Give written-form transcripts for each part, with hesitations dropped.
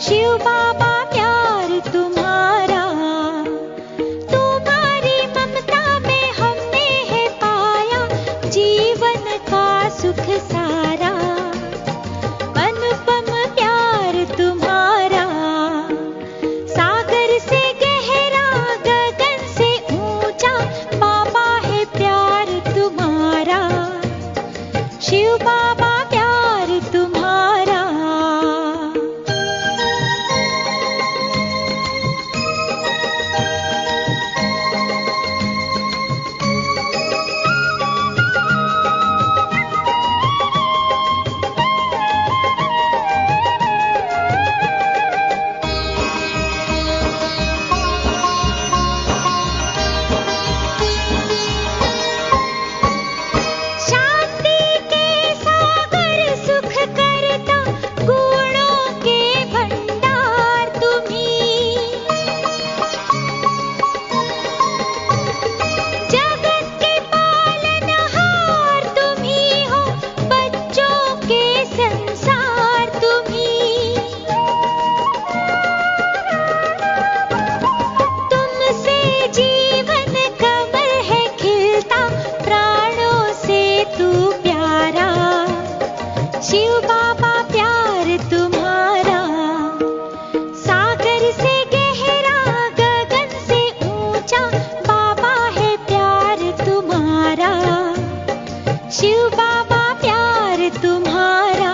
शिव बाबा प्यार तुम्हारा, तुम्हारी ममता में हमने है पाया जीवन का सुख सारा। अनुपम प्यार तुम्हारा, सागर से गहरा गगन से ऊंचा बाबा है प्यार तुम्हारा। शिव बाबा प्यार तुम्हारा। शांति के सागर सुख करता गुणों के भंडार तुम्ही। जगत के पालनहार तुम्ही हो, बच्चों के संसार तुम्ही। तुमसे जीवन कमल है खिलता, प्राणों से तू प्यारा। शिव बाबा प्यार तुम्हारा, सागर से गहरा गगन से ऊंचा बाबा है प्यार तुम्हारा। शिव बाबा प्यार तुम्हारा।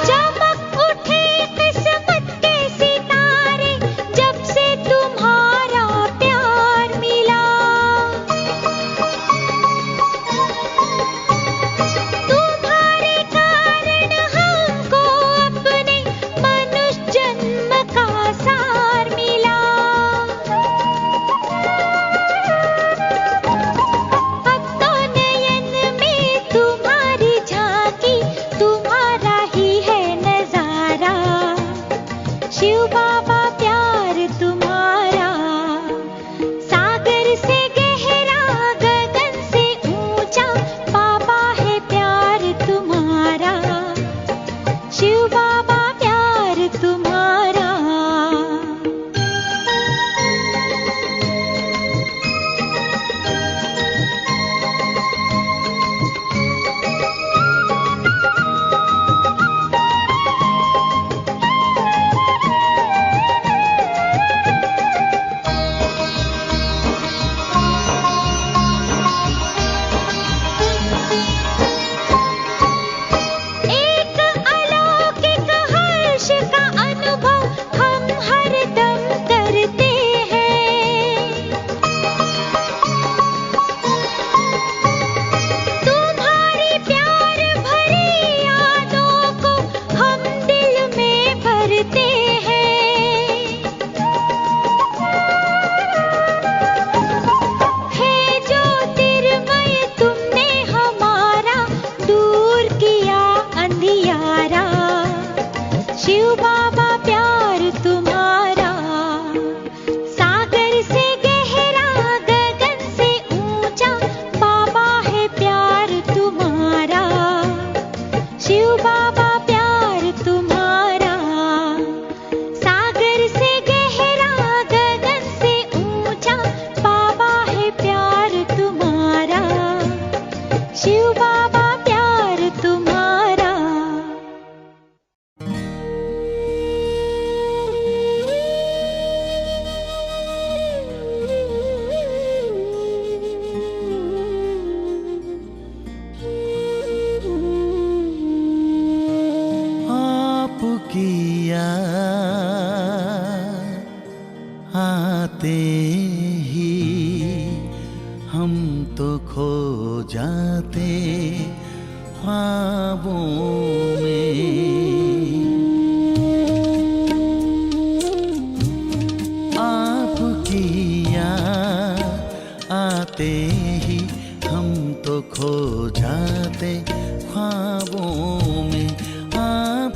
चमक उठे किस्मत के सितारे, जब से तुम्हारा प्यार मिला। तुम्हारे कारण हमको अपने मनुष्य जन्म का सार मिला। अब तो नयन में तुम्हारी झांकी, तुम्हारा ही है नजारा। शिव बाबा प्यार तुम्हारा, सागर से गहरा गगन से ऊंचा बाबा है प्यार तुम्हारा। शिव बाबा प्यार तुम्हारा। एक अलौकिक हर्ष का अनुभव हम हरदम करते हैं। तुम्हारी प्यार भरी यादों को हम दिल में भरते हैं। हे ज्योतिर्मय तुमने हमारा दूर किया अंधियारा। शिव बाबा प्यार तुम्हारा, सागर से गहरा गगन से ऊंचा बाबा है प्यार तुम्हारा। शिव बाबा प्यार तुम्हारा, सागर से गहरा गगन से ऊंचा बाबा है प्यार तुम्हारा। शिव बाबा प्यार तुम्हारा। आपकी याद आते ही हम तो खो जाते ख्वाबों में।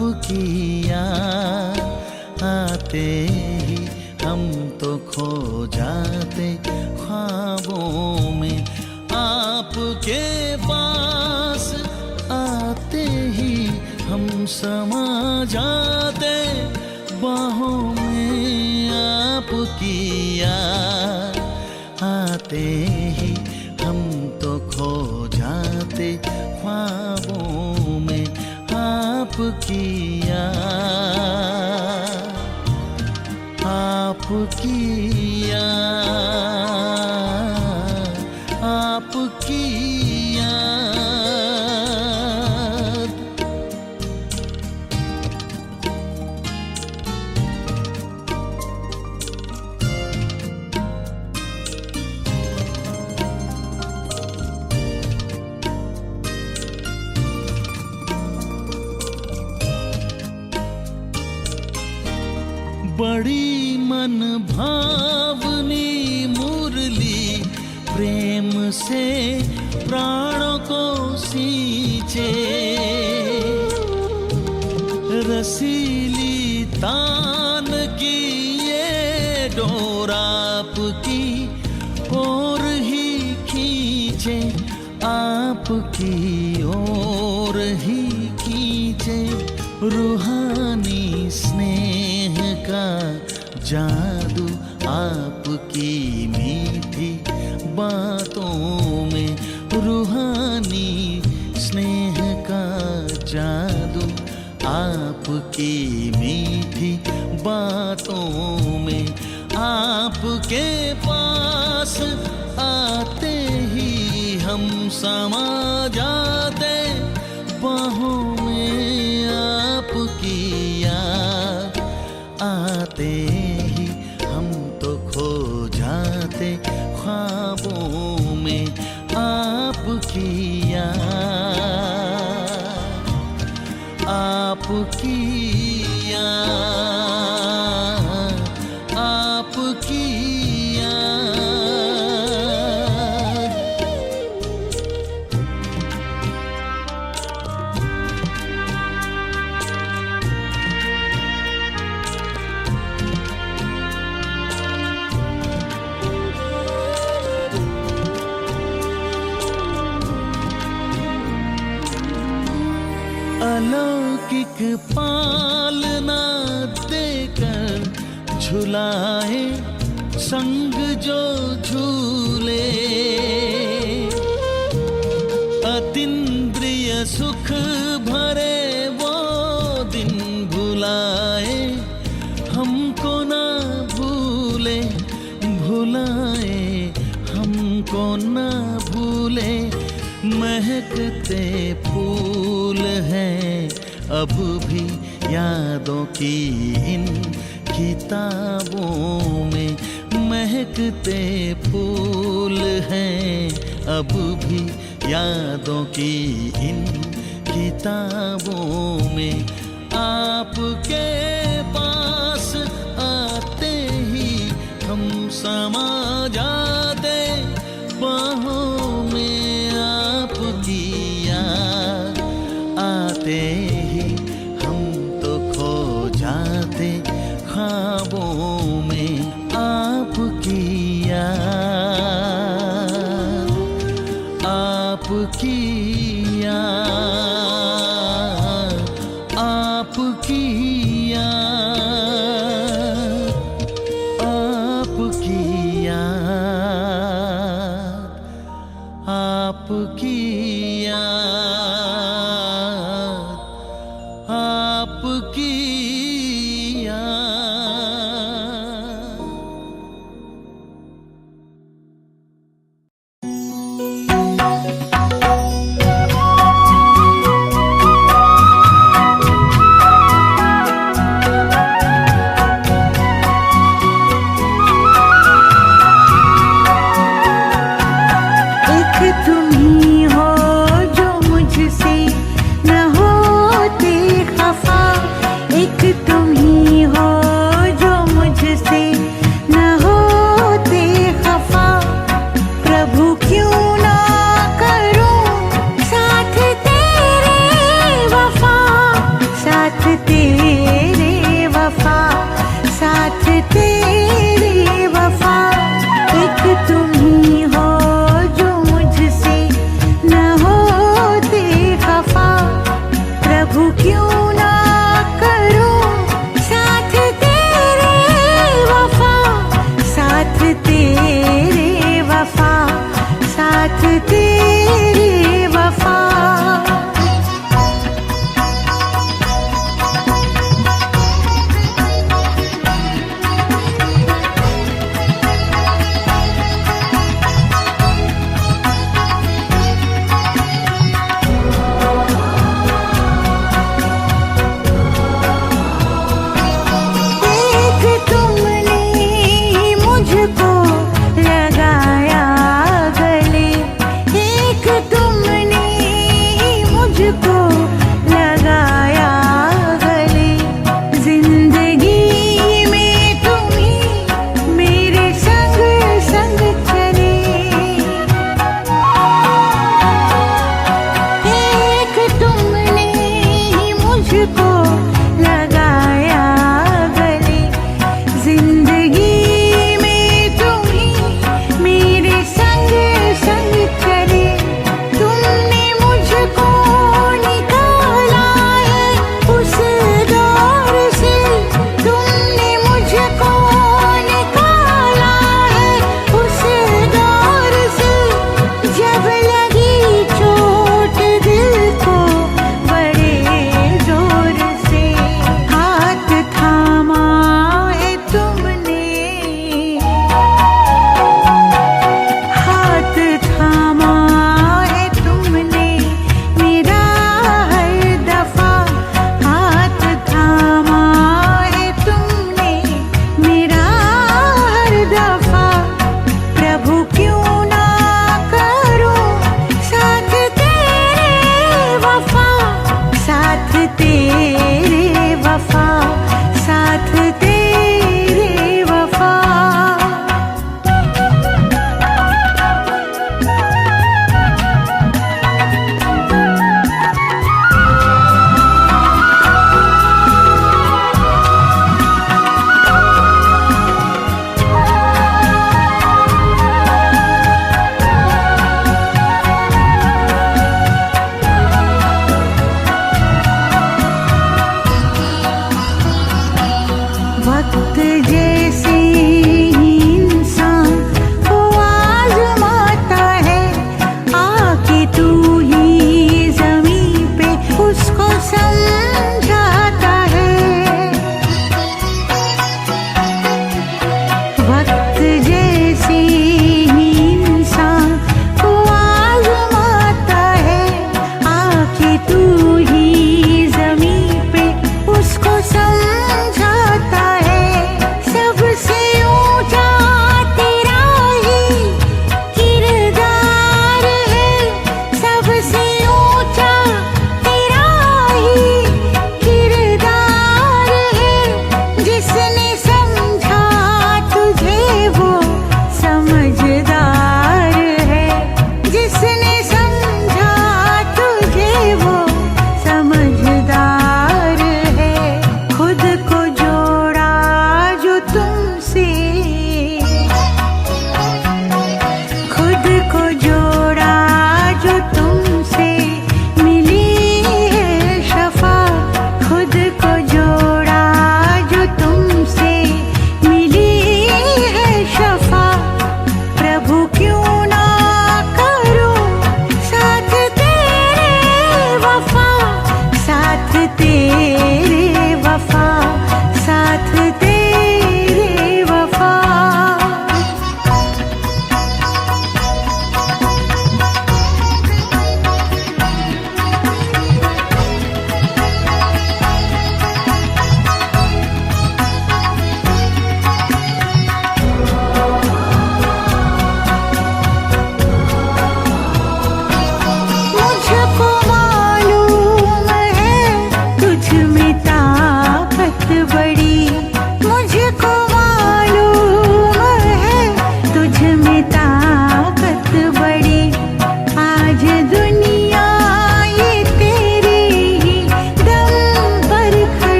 आपकी याद आते ही हम तो खो जाते ख्वाबों में। आपके पास आते ही हम समा जाते बाहों में। आपकी याद आते ही हम तो खो जाते ख्वाबों में। आपकी याद, आपकी याद, आपकी याद। बड़ी मन भावनी मुरली प्रेम से प्राणों को सींचे। रसीली तान की ये डोर आपकी ओर ही खींचे, आपकी ओर ही खींचे। रूहानी स्नेह का जादू आपकी मीठी बातों में। रूहानी स्नेह का जादू आपकी मीठी बातों में। आपके पास आते ही हम समा जाते बाहों में। आपकी याद आते ही हम तो खो जाते ख्वाबों में। आपकी याद, आपकी याद, आपकी याद। अलौकिक पालना देकर झुलाए संग जो झूले। अतीन्द्रिय सुख भरे वो दिन भुलाए हमको ना भूले। भुलाए हमको ना भूले। महकते फूल हैं अब भी यादों की इन किताबों में। महकते फूल हैं अब भी यादों की इन किताबों में। आपके पास आते ही हम समा जाते बाहों में। आपकी याद आते ही हम तो खो जाते ख्वाबों में। आपकी याद, आपकी याद, आपकी याद, आपकी याद, आपकी याद, आपकी याद। एक लगाया गले। जिंदगी में तुम ही मेरे संग संग चले। तुमने मुझको निकाला है उस दौर से, तुमने मुझको निकाला है उस दौर से। जब लगी चोट दिल को बड़े जोर से,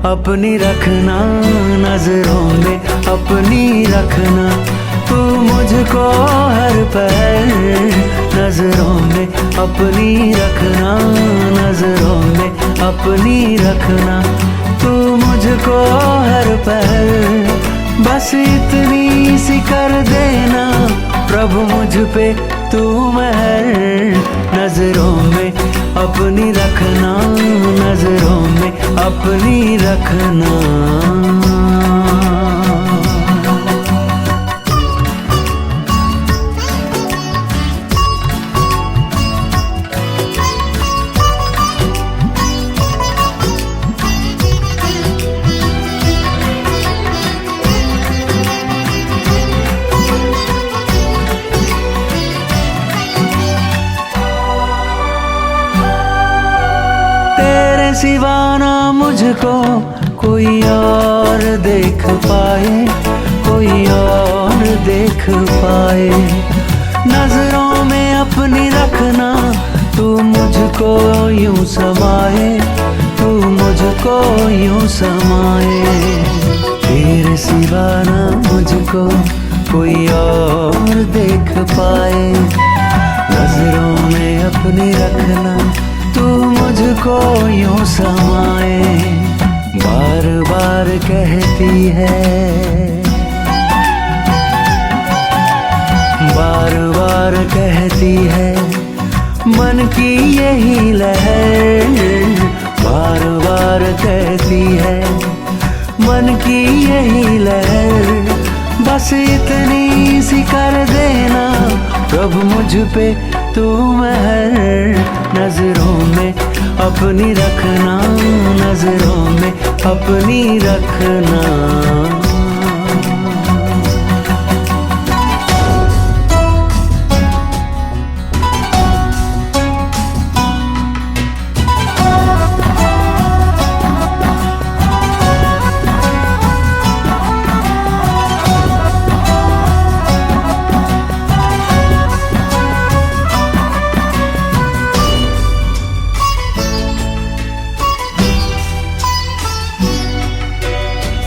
अपनी रखना, नजरों में अपनी रखना। तू मुझको हर पल नजरों में अपनी रखना, नजरों में अपनी रखना। तू मुझको हर पल बस इतनी सी कर देना प्रभु मुझ पे तू मेहर। नजरों में अपनी रखना, नजरों में अपनी रखना। सिवा ना मुझको कोई और देख पाए, कोई और देख पाए। नजरों में अपनी रखना, तू मुझको यूं समाए, तू मुझको यूं समाए। तेरे सिवा ना मुझको कोई और देख पाए। नजरों में अपनी रखना, तू मुझको यूं समाए। बार बार कहती है, बार बार कहती है मन की यही लहर। बार बार कहती है मन की यही लहर। बस इतनी सी कर देना प्रभु मुझ पे तू मेहर। नजरों में अपनी रखना, नजरों में अपनी रखना।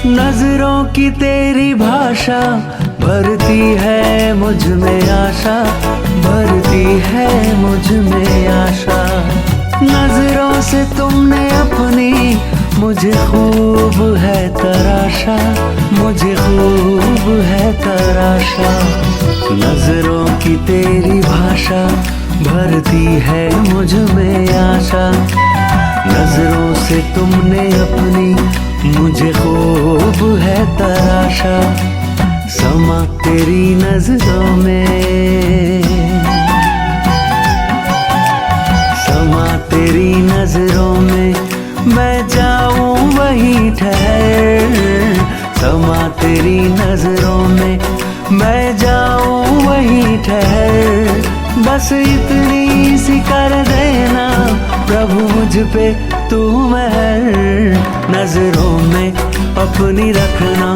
नजरों की तेरी भाषा भरती है मुझ में आशा, भरती है मुझ में आशा। नजरों से तुमने अपनी मुझे खूब है तराशा, मुझे खूब है तराशा। नजरों की तेरी भाषा भरती है मुझ में आशा। नजरों से तुमने अपनी मुझे खूब है तराशा। समा तेरी नजरों में, समा तेरी नजरों में मैं जाऊं वहीं ठहर। समा तेरी नजरों में मैं जाऊं वहीं ठहर। बस इतनी सी कर देना प्रभु मुझ पे तू मेहर। नजरों में अपनी रखना,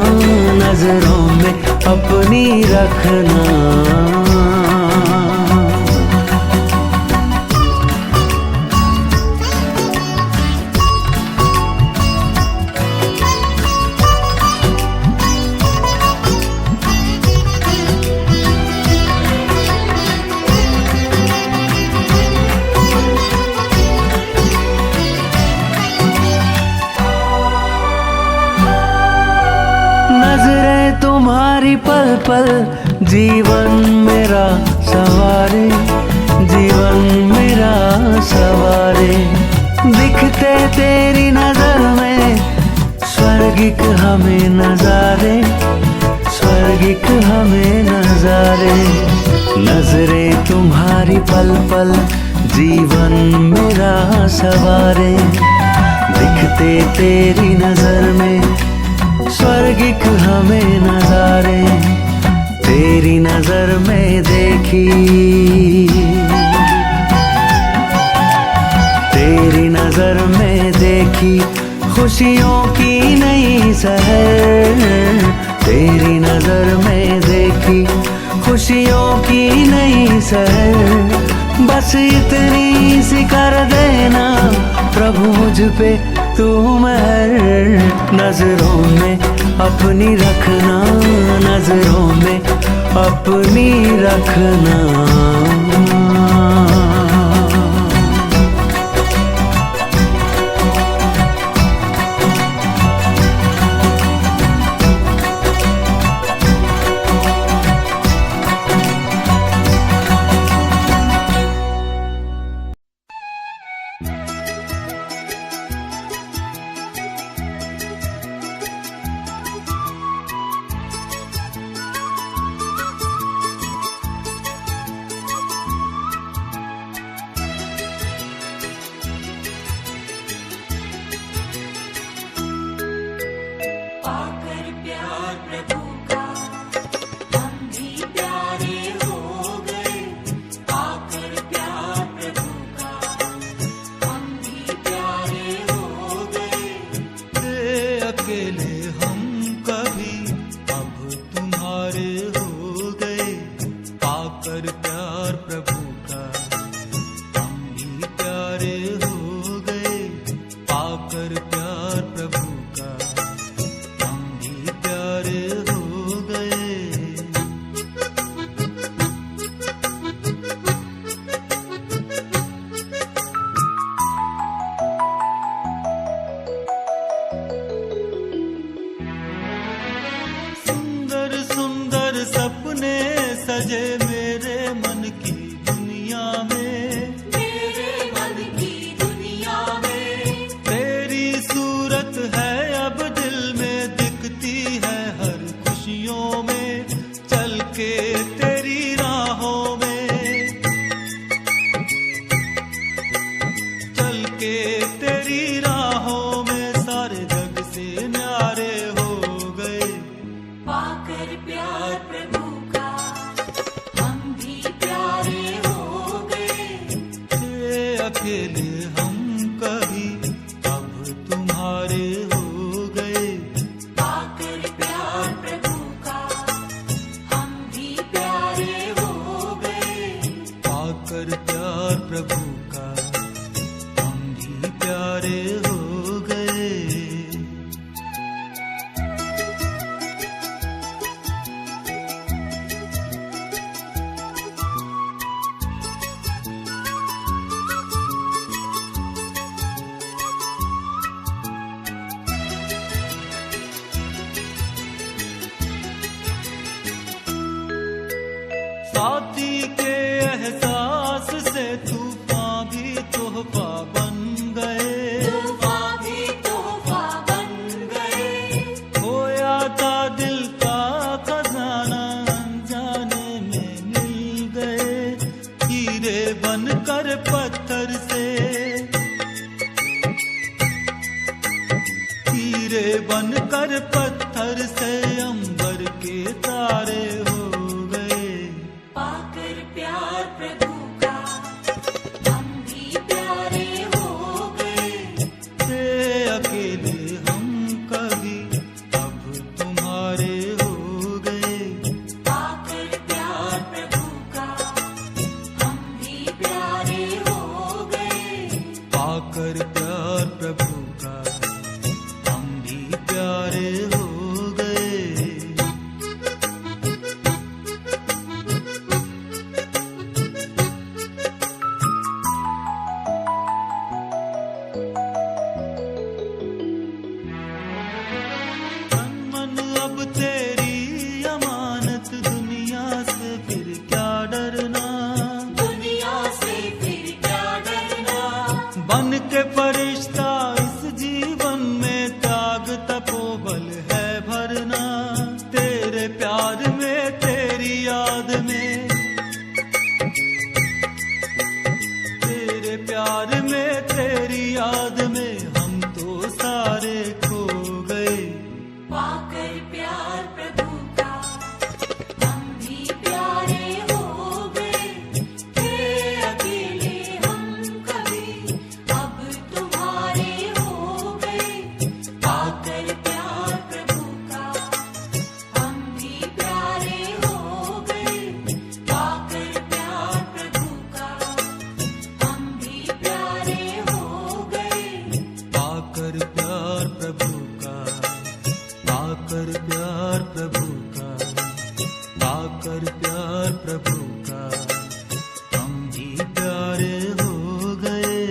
नजरों में अपनी रखना। नजरें तुम्हारी पल पल जीवन मेरा सवारे, जीवन मेरा सवारे। दिखते तेरी नजर में स्वर्गिक हमें नजारे, स्वर्गिक हमें नजारे। नजरें तुम्हारी पल पल जीवन मेरा सवारे। दिखते तेरी नजर में स्वर्गिक हमें नजारे। तेरी नजर में देखी, तेरी नजर में देखी खुशियों की नई सहर। तेरी नजर में देखी खुशियों की नई सहर। बस इतनी सी कर देना प्रभु मुझ पे तू मेहर नजरों में अपनी रखना, नजरों में अपनी रखना। साथी के एहसास से तूफान भी तोहफा बन गए, तूफान भी तोहफा बन गए। खोया था दिल का खजाना अनजाने में मिल गए। हीरे बनकर पत्थर से, हीरे बनकर पत्थर से अंबर के तारे हो गए। पाकर प्यार प्रभु का हम भी प्यारे हो गए। थे अकेले हम कभी अब तुम्हारे हो गए। पाकर प्यार प्रभु का हम भी प्यारे हो गए। पाकर प्यार प्रभु का हम भी प्यारे हो गए। तन मन अब तेरी अमानत, दुनिया से फिर क्या डरना। दुनिया से फिर क्या डरना। बन के फरिश्ता इस जीवन में त्याग तपोबल है भरना। तेरे प्यार में तेरी याद में, तेरे प्यार में तेरी याद में हम तो सारे खो गए। पाकर प्यार पाकर प्यार प्रभु का, पाकर प्यार प्रभु का, हम भी प्यारे हो गए।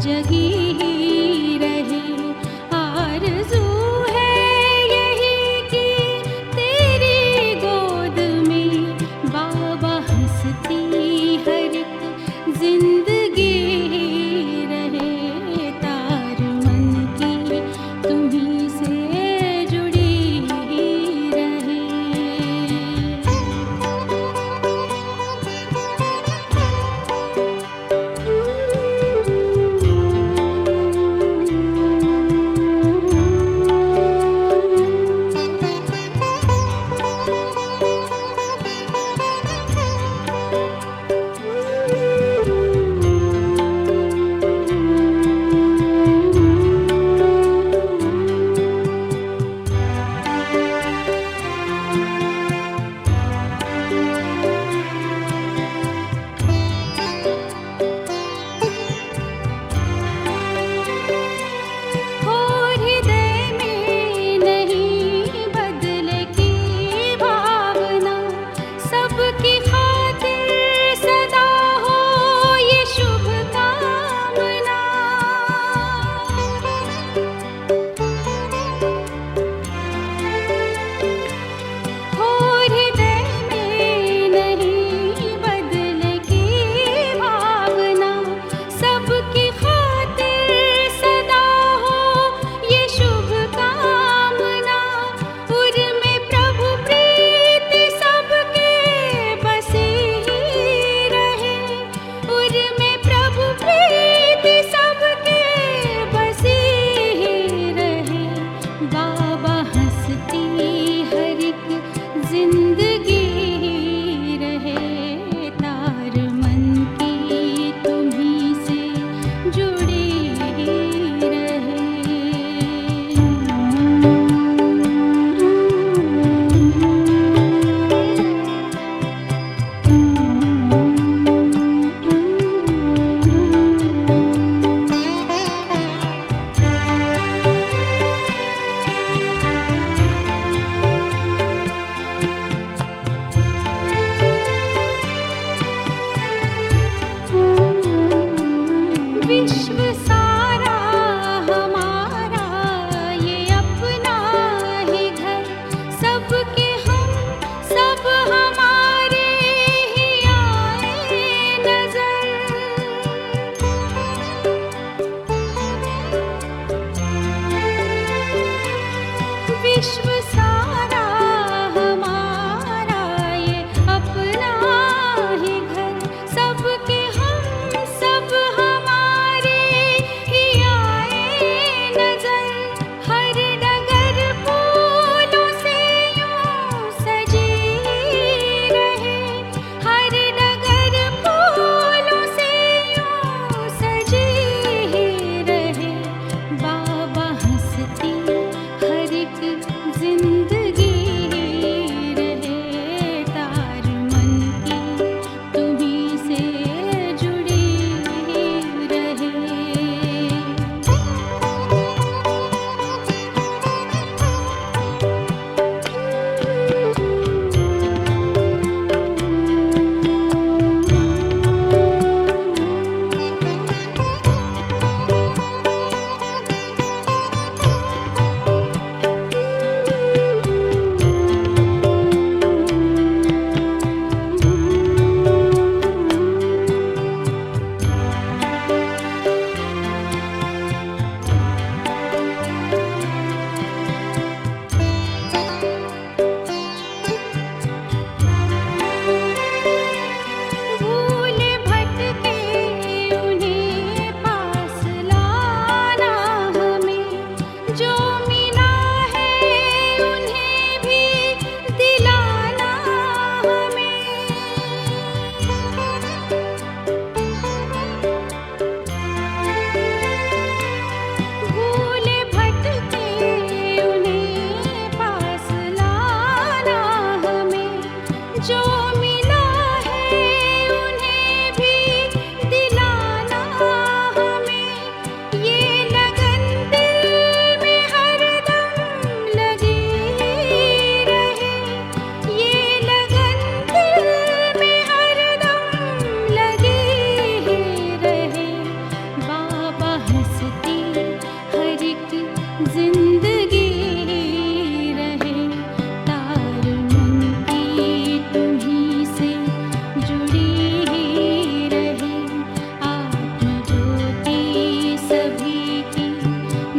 जगी रहे आरज़ू है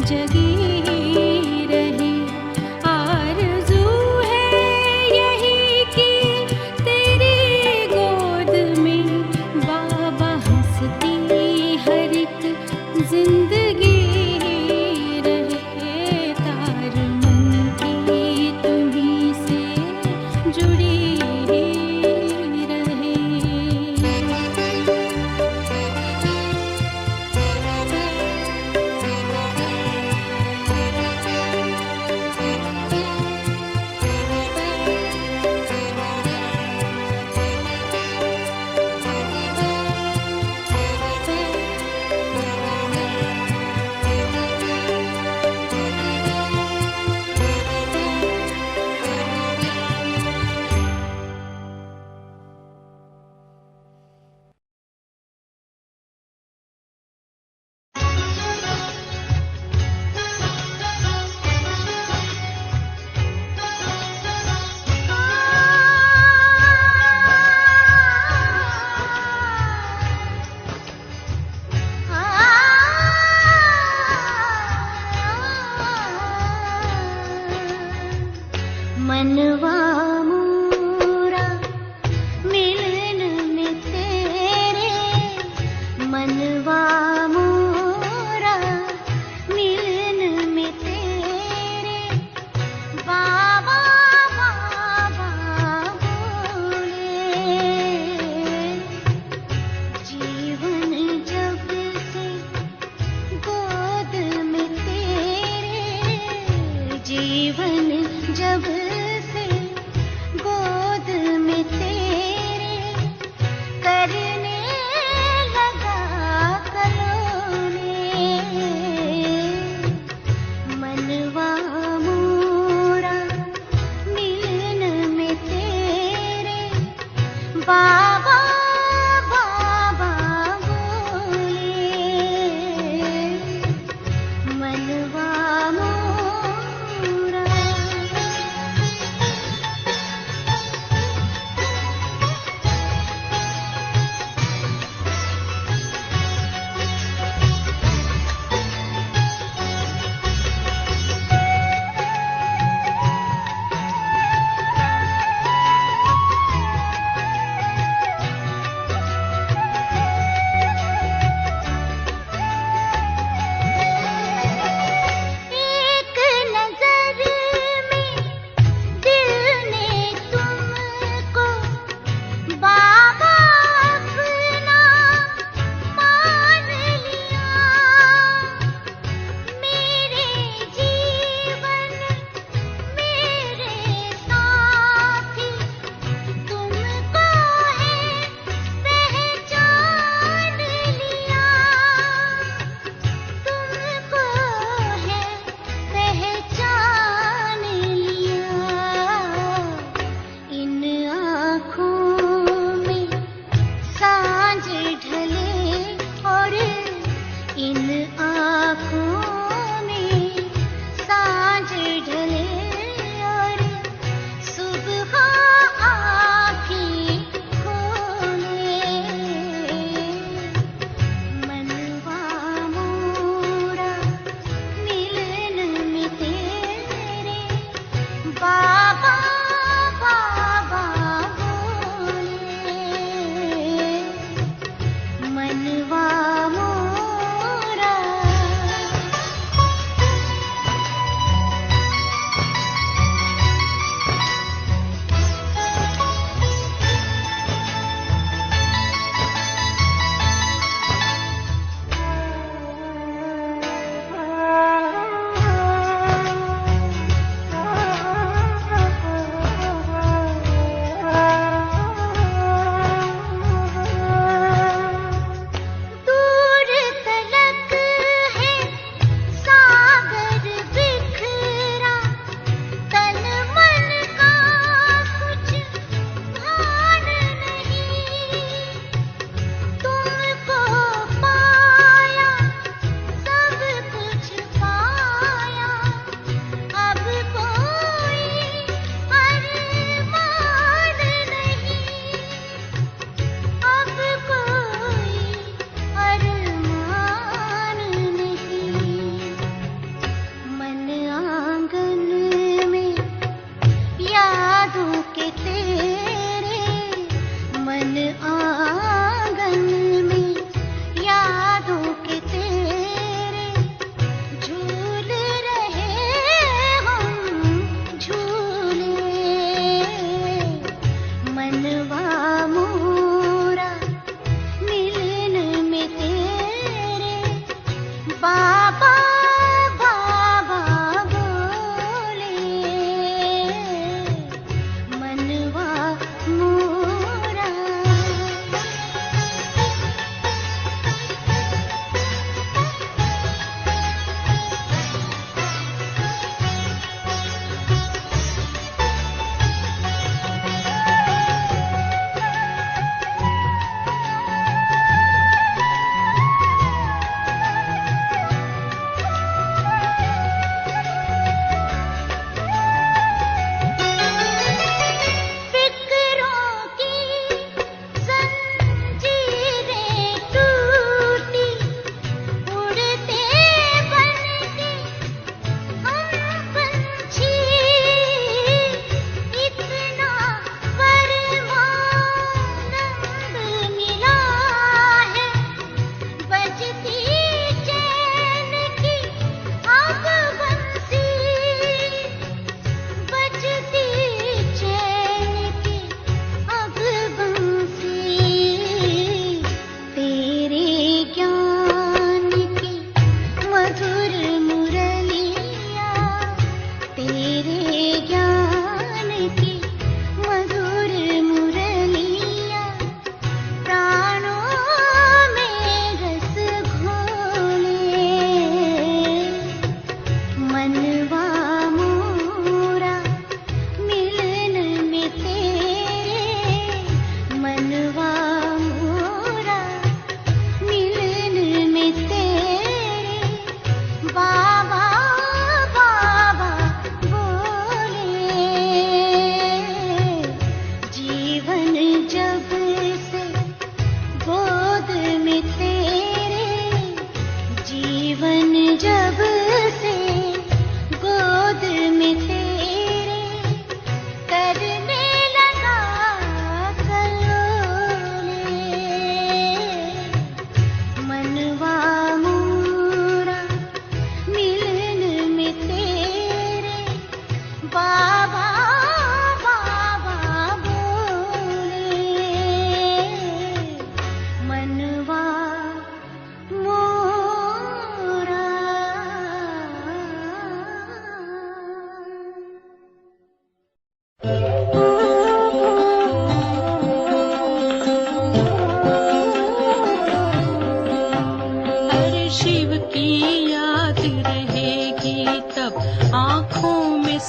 जगी रहे। आरज़ू है यही कि तेरी गोद में बाबा हंसती हर एक जिंदगी रहे। तार मन की तुम्हीं से जुड़ी रहे। मनवा मोरा मिलन में तेरे, मनवा मोरा मिलन में तेरे बाबा बाबा बोले। जीवन जब से गोद में तेरे, जीवन जब से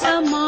समा